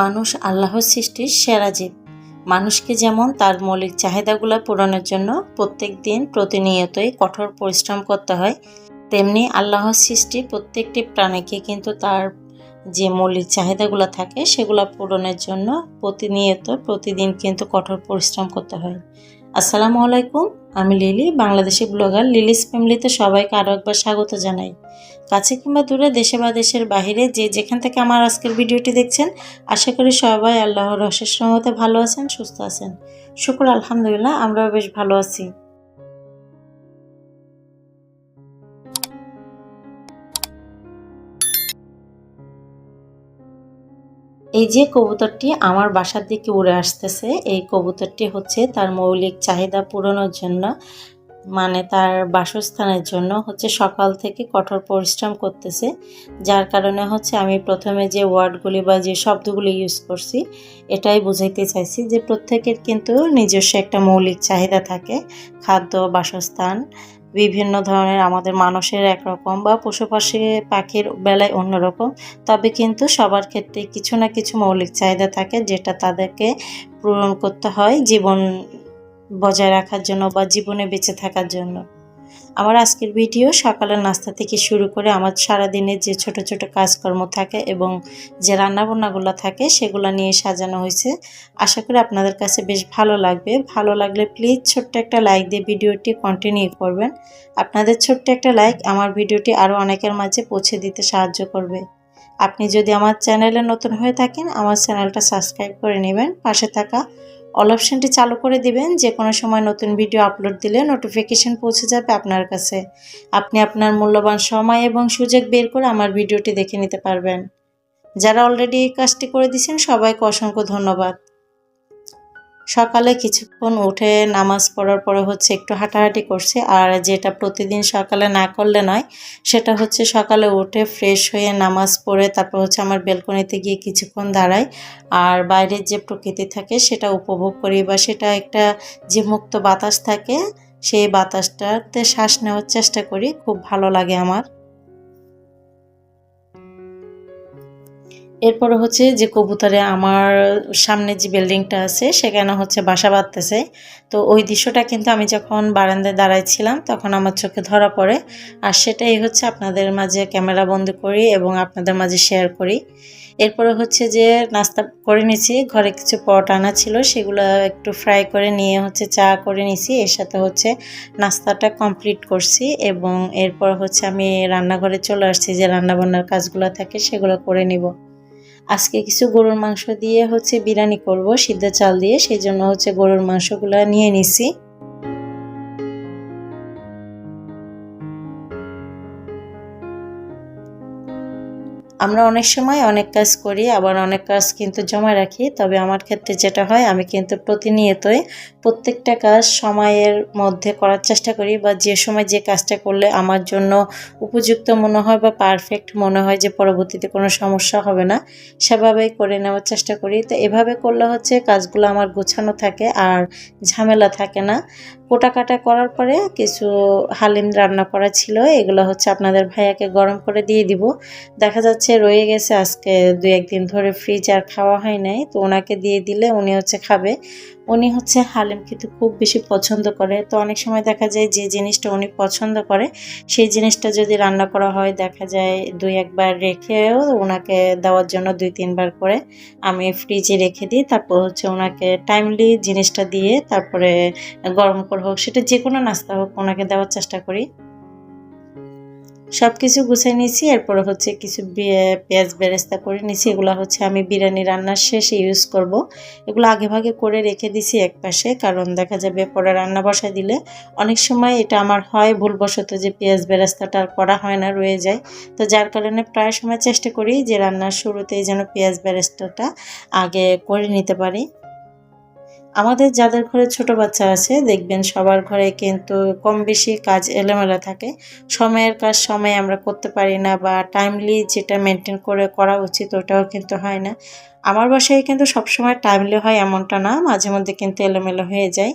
মানুষ আল্লাহর সৃষ্টির সেরা জীব। মানুষকে যেমন তার মৌলিক চাহিদাগুলো পূরণের জন্য প্রত্যেক দিন প্রতিনিয়তই কঠোর পরিশ্রম করতে হয়, তেমনি আল্লাহর সৃষ্টি প্রত্যেকটি প্রাণীকে কিন্তু তার যে মৌলিক চাহিদাগুলো থাকে সেগুলো পূরণের জন্য প্রতিদিন কিন্তু কঠোর পরিশ্রম করতে হয়। আসসালামু আলাইকুম, আমি লিলি, বাংলাদেশি ব্লগার লিলিস ফ্যামিলিতে সবাইকে আরও একবার স্বাগত জানাই। কাছে কিংবা দূরে, দেশে বা দেশের বাহিরে যে যেখান থেকে আমার আজকের ভিডিওটি দেখছেন, আশা করি সবাই আল্লাহর অশেষ রহমতে ভালো আছেন, সুস্থ আছেন। শুকর আলহামদুলিল্লাহ, আমরাও বেশ ভালো আছি। এই যে কবুতরটি আমার বাসার দিকে উড়ে আসতেছে, এই কবুতরটি হচ্ছে তার মৌলিক চাহিদা পূরণের জন্য, মানে তার বাসস্থানের জন্য হচ্ছে সকাল থেকে কঠোর পরিশ্রম করতেছে। যার কারণে হচ্ছে আমি প্রথমে যে ওয়ার্ডগুলি বা যে শব্দগুলি ইউজ করছি, এটাই বুঝাইতে চাইছি যে প্রত্যেকের কিন্তু নিজস্ব একটা মৌলিক চাহিদা থাকে। খাদ্য, বাসস্থান, বিভিন্ন ধরনের, আমাদের মানুষের একরকম বা পশু পাখির বেলায় অন্যরকম, তবে কিন্তু সবার ক্ষেত্রে কিছু না কিছু মৌলিক চাহিদা থাকে যেটা তাদেরকে পূরণ করতে হয় জীবন বজায় রাখার জন্য বা জীবনে বেঁচে থাকার জন্য। আমার আজকের ভিডিও সকালের নাস্তা থেকে শুরু করে আমার সারাদিনের যে ছোট ছোট কাজকর্ম থাকে এবং যে রান্নাবান্নাগুলো থাকে সেগুলো নিয়ে সাজানো হয়েছে। আশা করি আপনাদের কাছে বেশ ভালো লাগবে। ভালো লাগলে প্লিজ ছোট্ট একটা লাইক দিয়ে ভিডিওটি কন্টিনিউ করবেন। আপনাদের ছোট্ট একটা লাইক আমার ভিডিওটি আরও অনেকের মাঝে পৌঁছে দিতে সাহায্য করবে। আপনি যদি আমার চ্যানেলে নতুন হয়ে থাকেন, আমার চ্যানেলটা সাবস্ক্রাইব করে নেবেন, পাশে থাকা অল অপশনটি চালু করে দিবেন। যে কোনো সময় নতুন ভিডিও আপলোড দিলে নোটিফিকেশন পৌঁছে যাবে আপনার কাছে। আপনি আপনার মূল্যবান সময় এবং সুযোগ বের করে আমার ভিডিওটি দেখে নিতে পারবেন। যারা অলরেডি এই কাজটি করে দিয়েছেন সবাইকে অসংখ্য ধন্যবাদ। সকালে কিছুক্ষণ উঠে নামাজ পড়ার পরে হচ্ছে একটু হাঁটাহাঁটি করছি, আর যেটা প্রতিদিন সকালে না করলে নয় সেটা হচ্ছে সকালে উঠে ফ্রেশ হয়ে নামাজ পড়ে তারপর হচ্ছে আমার বেলকনিতে গিয়ে কিছুক্ষণ দাঁড়াই আর বাইরের যে প্রকৃতি থাকে সেটা উপভোগ করি, বা সেটা একটা যে মুক্ত বাতাস থাকে সেই বাতাসটাতে শ্বাস নেওয়ার চেষ্টা করি। খুব ভালো লাগে আমার। এরপরে হচ্ছে যে কবুতরে আমার সামনে যে বিল্ডিংটা আছে সেখানে হচ্ছে বাসা বাঁধতেছে। তো ওই দৃশ্যটা কিন্তু আমি যখন বারান্দায় দাঁড়াইছিলাম তখন আমার চোখে ধরা পড়ে, আর সেটাই হচ্ছে আপনাদের মাঝে ক্যামেরা বন্দি করি এবং আপনাদের মাঝে শেয়ার করি। এরপরে হচ্ছে যে নাস্তা করে নিয়েছি, ঘরে কিছু পরোটা আনা ছিল, সেগুলো একটু ফ্রাই করে নিয়ে হচ্ছে চা করে নিয়েছি, এর সাথে হচ্ছে নাস্তাটা কমপ্লিট করছি এবং এরপর হচ্ছে আমি রান্নাঘরে চলে আসছি, যে রান্নাবান্নার কাজগুলো থাকে সেগুলো করে নিব। আজকে কিছু গরুর মাংস দিয়ে হচ্ছে বিরিয়ানি করব সিদ্ধ চাল দিয়ে, সেই জন্য হচ্ছে গরুর মাংসগুলো নিয়ে নিছি। আমরা অনেক সময় অনেক কাজ করি, আবার অনেক কাজ কিন্তু জমা রাখি। তবে আমার ক্ষেত্রে যেটা হয়, আমি কিন্তু প্রতিনিয়তই প্রত্যেকটা কাজ সময়ের মধ্যে করার চেষ্টা করি, বা যে সময় যে কাজটা করলে আমার জন্য উপযুক্ত মনে হয় বা পারফেক্ট মনে হয়, যে পরবর্তীতে কোনো সমস্যা হবে না, সেভাবেই করে নেওয়ার চেষ্টা করি। তো এভাবে করলে হচ্ছে কাজগুলো আমার গোছানো থাকে আর ঝামেলা থাকে না। কোটাকাটা করার পরে কিছু হালিম রান্না করা ছিল, এগুলো হচ্ছে আপনাদের ভাইয়াকে গরম করে দিয়ে দিব। দেখা যাচ্ছে রয়ে গেছে, আজকে 2-1 দিন ধরে ফ্রিজ আর খাওয়া হয় নাই, তো ওনাকে দিয়ে দিলে উনি হচ্ছে খাবে। উনি হচ্ছে হালিম কিন্তু খুব বেশি পছন্দ করে। তো অনেক সময় দেখা যায় যে জিনিসটা উনি পছন্দ করে সেই জিনিসটা যদি রান্না করা হয়, দেখা যায় 2-1 বার রেখেও ওনাকে দেওয়ার জন্য 2-3 বার করে আমি ফ্রিজে রেখে দিই। তারপর হচ্ছে ওনাকে টাইমলি জিনিসটা দিয়ে তারপরে গরম করে হোক, সেটা যে কোনো নাস্তা হোক, ওনাকে দেওয়ার চেষ্টা করি। সব কিছু গুছিয়ে নিয়েছি, এরপরে হচ্ছে কিছু পেঁয়াজ বেরেস্তা করে নিয়েছি, এগুলো হচ্ছে আমি বিরিয়ানি রান্নার শেষে ইউজ করব। এগুলো আগে ভাগে করে রেখে দিছি এক পাশে, কারণ দেখা যাবে পরে রান্না বসায় দিলে অনেক সময় এটা আমার হয় ভুলবশত যে পেঁয়াজ বেরেস্তাটা আর করা হয় না, রয়ে যায়। তো যার কারণে প্রায় সময় চেষ্টা করি যে রান্নার শুরুতেই যেন পেঁয়াজ বেরেস্তাটা আগে করে নিতে পারি। আমাদের যাদের ঘরে ছোট বাচ্চা আছে দেখবেন সবার ঘরে কিন্তু কম বেশি কাজ এলোমেলো থাকে। সময়ের কাজ সময়ে আমরা করতে পারি না, বা টাইমলি যেটা মেনটেন করে করা উচিত ওটাও কিন্তু হয় না। আমার বাসায় কিন্তু সবসময় টাইমলি হয় এমনটা না, মাঝে মধ্যে কিন্তু এলোমেলো হয়ে যায়।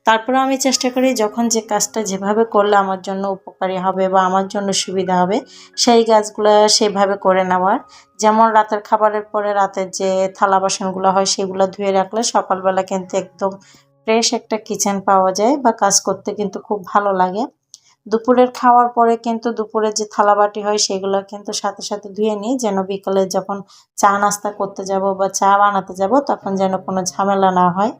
তারপরে আমি চেষ্টা করি যখন যে কাজটা যেভাবে করলে আমার জন্য উপকারী হবে বা আমার জন্য সুবিধা হবে সেই কাজগুলো সেভাবে করে নেওয়ার। যেমন রাতের খাবারের পরে রাতের যে থালা বাসনগুলো হয় সেগুলো ধুয়ে রাখলে সকালবেলা কিন্তু একদম ফ্রেশ একটা কিচেন পাওয়া যায় বা কাজ করতে কিন্তু খুব ভালো লাগে। দুপুরের খাওয়ার পরে কিন্তু দুপুরের যে থালাবাটি হয় সেগুলো কিন্তু সাথে সাথে ধুয়ে নিই, যেন বিকালে যখন চা নাস্তা করতে যাব বা চা বানাতে যাব তখন যেন কোনো ঝামেলা না হয়।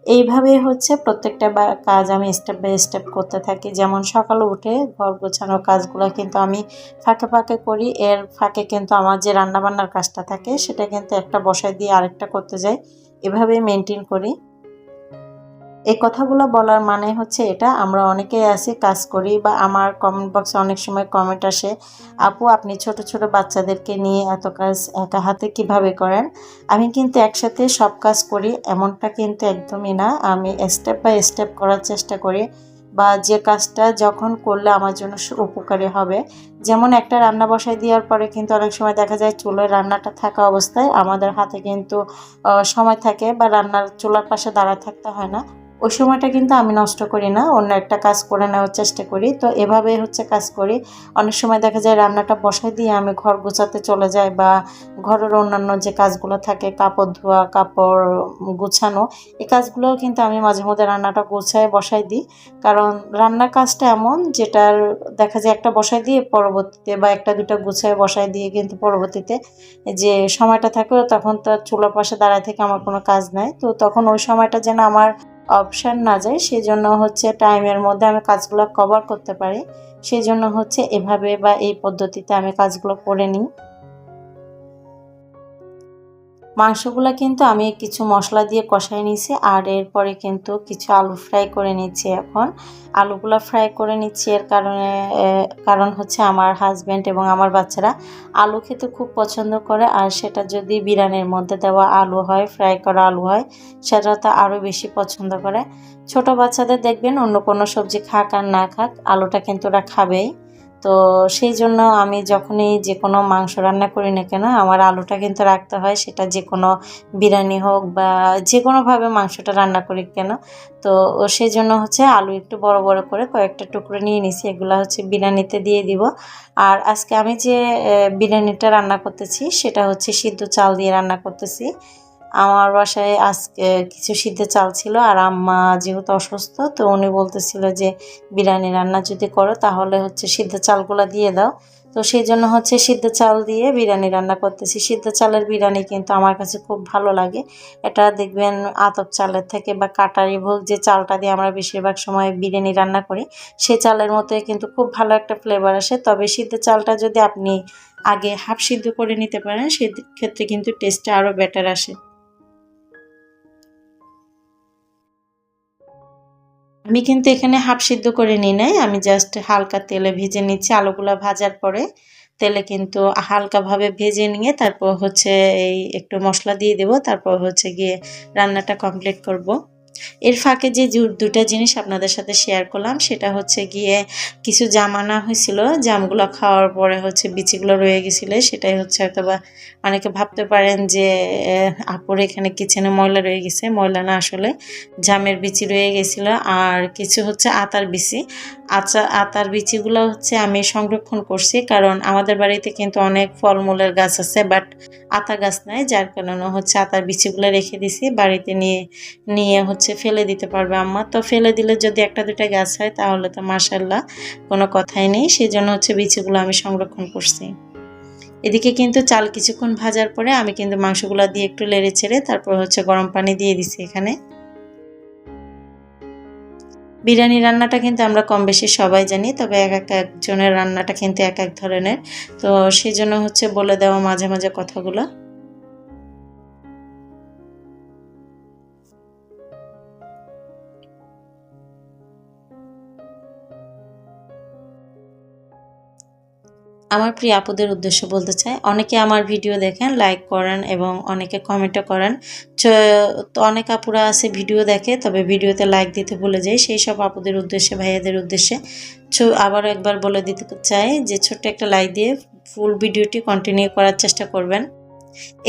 এইভাবেই হচ্ছে প্রত্যেকটা কাজ আমি স্টেপ বাই স্টেপ করতে থাকি। যেমন সকালে উঠে ঘর গোছানোর কাজগুলো কিন্তু আমি ফাঁকে ফাঁকে করি, এর ফাঁকে কিন্তু আমার যে রান্নাবান্নার কাজটা থাকে সেটা কিন্তু একটা বসায় দিয়ে আরেকটা করতে যাই, এভাবেই মেনটেন করি। এই কথাগুলো বলার মানে হচ্ছে এটা, আমরা অনেকেই আছি কাজ করি বা আমার কমেন্ট বক্সে অনেক সময় কমেন্ট আসে, আপু আপনি ছোট ছোট বাচ্চাদেরকে নিয়ে এত কাজ একা হাতে কিভাবে করেন। আমি কিন্তু একসাথে সব কাজ করি এমনটা কিন্তু একদমই না, আমি স্টেপ বাই স্টেপ করার চেষ্টা করি বা যে কাজটা যখন করলে আমার জন্য উপকারী হবে। যেমন একটা রান্না বসায় দেওয়ার পরে কিন্তু অনেক সময় দেখা যায় চুলোয় রান্নাটা থাকা অবস্থায় আমাদের হাতে কিন্তু সময় থাকে বা রান্নার চুলার পাশে দাঁড়ায় থাকতে হয় না, ওই সময়টা কিন্তু আমি নষ্ট করি না, অন্য একটা কাজ করে নেওয়ার চেষ্টা করি। তো এভাবে হচ্ছে কাজ করি। অনেক সময় দেখা যায় রান্নাটা বসায় দিয়ে আমি ঘর গোছাতে চলে যাই বা ঘরের অন্যান্য যে কাজগুলো থাকে কাপড় ধোয়া, কাপড় গুছানো, এই কাজগুলোও কিন্তু আমি মাঝে মধ্যে রান্নাটা গোছায় বসাই দিই। কারণ রান্নার কাজটা এমন যেটার দেখা যায় একটা বসায় দিয়ে পরবর্তীতে বা একটা দুটা গুছায় বসায় দিয়ে কিন্তু পরবর্তীতে যে সময়টা থাকে তখন তো চুলার পাশে দাঁড়ায় থেকে আমার কোনো কাজ নাই, তো তখন ওই সময়টা যেন আমার অপশান না যায় সেজন্য হচ্ছে টাইমের মধ্যে আমি কাজগুলো কভার করতে পারি, সেই জন্য হচ্ছে এভাবে বা এই পদ্ধতিতে আমি কাজগুলো করে নিই। মাংসগুলা কিন্তু আমি কিছু মশলা দিয়ে কষাই নিয়েছি আর এরপরে কিন্তু কিছু আলু ফ্রাই করে নিচ্ছি। এখন আলুগুলা ফ্রাই করে নিচ্ছি এর কারণ হচ্ছে আমার হাজব্যান্ড এবং আমার বাচ্চারা আলু খেতে খুব পছন্দ করে, আর সেটা যদি বিরিয়ানির মধ্যে দেওয়া আলু হয়, ফ্রাই করা আলু হয়, সেটা তো আরও বেশি পছন্দ করে। ছোট বাচ্চাদের দেখবেন অন্য কোনো সবজি খাক আর না খাক আলুটা কিন্তু ওরা খাবেই। তো সেই জন্য আমি যখনই যে কোনো মাংস রান্না করি না কেন আমার আলুটা কিন্তু রাখতে হয়, সেটা যে কোনো বিরিয়ানি হোক বা যে কোনোভাবে মাংসটা রান্না করি কেন। তো সেই জন্য হচ্ছে আলু একটু বড় বড় করে কয়েকটা টুকরো নিয়ে নিছি, এগুলো হচ্ছে বিরিয়ানিতে দিয়ে দিব। আর আজকে আমি যে বিরিয়ানিটা রান্না করতেছি সেটা হচ্ছে সিদ্ধ চাল দিয়ে রান্না করতেছি। আমার বাসায় আজকে কিছু সিদ্ধ চাল ছিল আর আম্মা যেহেতু অসুস্থ তো উনি বলতেছিল যে বিরিয়ানি রান্না যদি করো তাহলে হচ্ছে সিদ্ধ চালগুলো দিয়ে দাও। তো সেই জন্য হচ্ছে সিদ্ধ চাল দিয়ে বিরিয়ানি রান্না করতেছি। সিদ্ধ চালের বিরিয়ানি কিন্তু আমার কাছে খুব ভালো লাগে। এটা দেখবেন আতপ চালের থেকে বা কাটারি ভোগ যে চালটা দিয়ে আমরা বেশিরভাগ সময় বিরিয়ানি রান্না করি সেই চালের মতোই কিন্তু খুব ভালো একটা ফ্লেভার আসে। তবে সিদ্ধ চালটা যদি আপনি আগে হাফ সিদ্ধ করে নিতে পারেন সেক্ষেত্রে কিন্তু টেস্টটা আরও বেটার আসে। আমি কিন্তু এখানে হাফ সিদ্ধ করে নিই নাই, আমি জাস্ট হালকা তেলে ভেজে নিচ্ছি। আলুগুলা ভাজার পরে তেলে কিন্তু হালকাভাবে ভেজে নিয়ে তারপর হচ্ছে এই একটু মশলা দিয়ে দেব, তারপর হচ্ছে গিয়ে রান্নাটা কমপ্লিট করব। এর ফাঁকে যে দুটা জিনিস আপনাদের সাথে শেয়ার করলাম সেটা হচ্ছে গিয়ে কিছু জাম আনা হয়েছিল, জামগুলো খাওয়ার পরে হচ্ছে বিচিগুলো রয়ে গেছিলো, সেটাই হচ্ছে হয়তো বা অনেকে ভাবতে পারেন যে আপুর এখানে কিচেনে ময়লা রয়ে গেছে, ময়লা না, আসলে জামের বিচি রয়ে গেছিলো। আর কিছু হচ্ছে আতার বিচি, আতার বিচিগুলো হচ্ছে আমি সংরক্ষণ করছি, কারণ আমাদের বাড়িতে কিন্তু অনেক ফলমূলের গাছ আছে বাট আতা গাছ নাই, যার কারণে হচ্ছে আতার বিচিগুলো রেখে দিছি, বাড়িতে নিয়ে নিয়ে হচ্ছে ফেলে দিতে পারবে আম্মা। তো ফেলে দিলে যদি একটা দুটা গাছ হয় তাহলে তো মাশাআল্লাহ, কোনো কথাই নেই, সেই জন্য হচ্ছে বিচিগুলো আমি সংরক্ষণ করছি। এদিকে কিন্তু চাল কিছুক্ষণ ভাজার পরে আমি কিন্তু মাংসগুলো দিয়ে একটু নেড়ে ছেড়ে তারপর হচ্ছে গরম পানি দিয়ে দিছি এখানে। বিরিয়ানি রান্নাটা কিন্তু আমরা কম বেশি সবাই জানি, তবে এক একজনের রান্নাটা কিন্তু এক এক ধরনের, তো সেই জন্য হচ্ছে বলে দেওয়া মাঝে মাঝে কথাগুলো। আমার প্রিয় আপুদের উদ্দেশ্য বলতে চাই, অনেকে আমার ভিডিও দেখেন, লাইক করেন এবং অনেকে কমেন্টও করেন। তো অনেক আপুরা আছে ভিডিও দেখে তবে ভিডিওতে লাইক দিতে ভুলে যায়, সেই সব আপুদের উদ্দেশ্যে, ভাইয়াদের উদ্দেশ্যে আবারও একবার বলে দিতে চাই যে ছোট্ট একটা লাইক দিয়ে ফুল ভিডিওটি কন্টিনিউ করার চেষ্টা করবেন।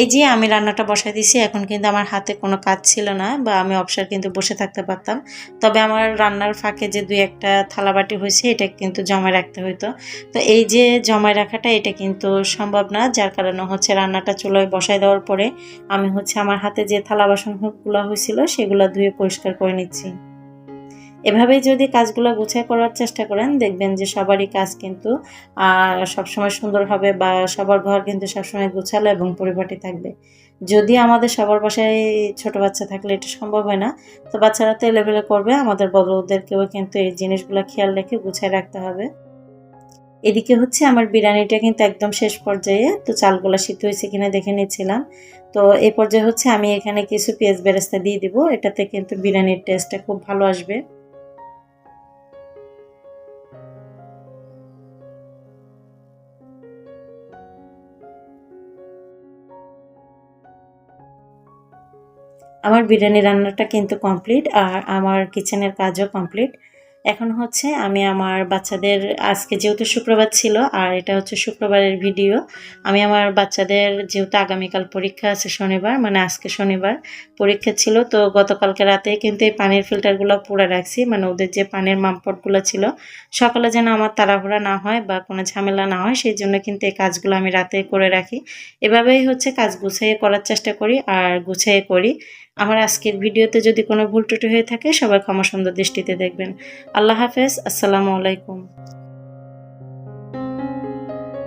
এই যে আমি রান্নাটা বসাই দিয়েছি, এখন কিন্তু আমার হাতে কোনো কাজ ছিল না বা আমি অবসর কিন্তু বসে থাকতে পারতাম। তবে আমার রান্নার ফাঁকে যে ২-১টা থালাবাটি হয়েছে এটা কিন্তু জমায় রাখতে হইতো। তো এই যে জমায় রাখাটা এটা কিন্তু সম্ভব না, যার কারণে হচ্ছে রান্নাটা চুলায় বসায় দেওয়ার পরে আমি হচ্ছে আমার হাতে যে থালা বাসনগুলো হয়েছিল সেগুলো ধুয়ে পরিষ্কার করে নিচ্ছি। এভাবেই যদি কাজগুলো গুছিয়ে করার চেষ্টা করেন, দেখবেন যে সবারই কাজ কিন্তু সবসময় সুন্দর হবে বা সবার ঘর কিন্তু সবসময় গোছালো এবং পরিপাটি থাকবে। যদি আমাদের সবার বাসায় ছোট বাচ্চা থাকলে এটা সম্ভব হয় না, তো বাচ্চারা তো এলোমেলো করবে, আমাদের বড়দেরকেও কিন্তু এই জিনিসগুলো খেয়াল রেখে গুছিয়ে রাখতে হবে। এদিকে হচ্ছে আমার বিরিয়ানিটা কিন্তু একদম শেষ পর্যায়ে, তো চালগুলো সিদ্ধ হয়েছে কিনা দেখে নিচ্ছিলাম। তো এই পর্যায়ে হচ্ছে আমি এখানে কিছু পেঁয়াজ বেরেস্তা দিয়ে দিব, এটাতে কিন্তু বিরিয়ানির টেস্টটা খুব ভালো আসবে। আমার বিরিয়ানি রান্নাটা কিন্তু কমপ্লিট, আর আমার কিচেনের কাজও কমপ্লিট। এখন হচ্ছে আমি আমার বাচ্চাদের, আজকে যেহেতু শুক্রবার ছিল আর এটা হচ্ছে শুক্রবারের ভিডিও, আমি আমার বাচ্চাদের যেহেতু আগামীকাল পরীক্ষা আছে শনিবার, মানে আজকে শনিবার পরীক্ষা ছিল, তো গতকালকে রাতে কিন্তু এই পানির ফিল্টারগুলো পুড়ে রাখছি, মানে ওদের যে পানির মামপটগুলো ছিল, সকালে যেন আমার তাড়াহুড়া না হয় বা কোনো ঝামেলা না হয় সেই জন্য কিন্তু এই কাজগুলো আমি রাতে করে রাখি। এভাবেই হচ্ছে কাজ গুছিয়ে করার চেষ্টা করি আর গুছিয়ে করি। আমার আজকের ভিডিওতে যদি কোনো ভুল ত্রুটি হয়ে থাকে সবাই ক্ষমা সুন্দর দৃষ্টিতে দেখবেন। আল্লাহ হাফেজ, আসসালামু আলাইকুম।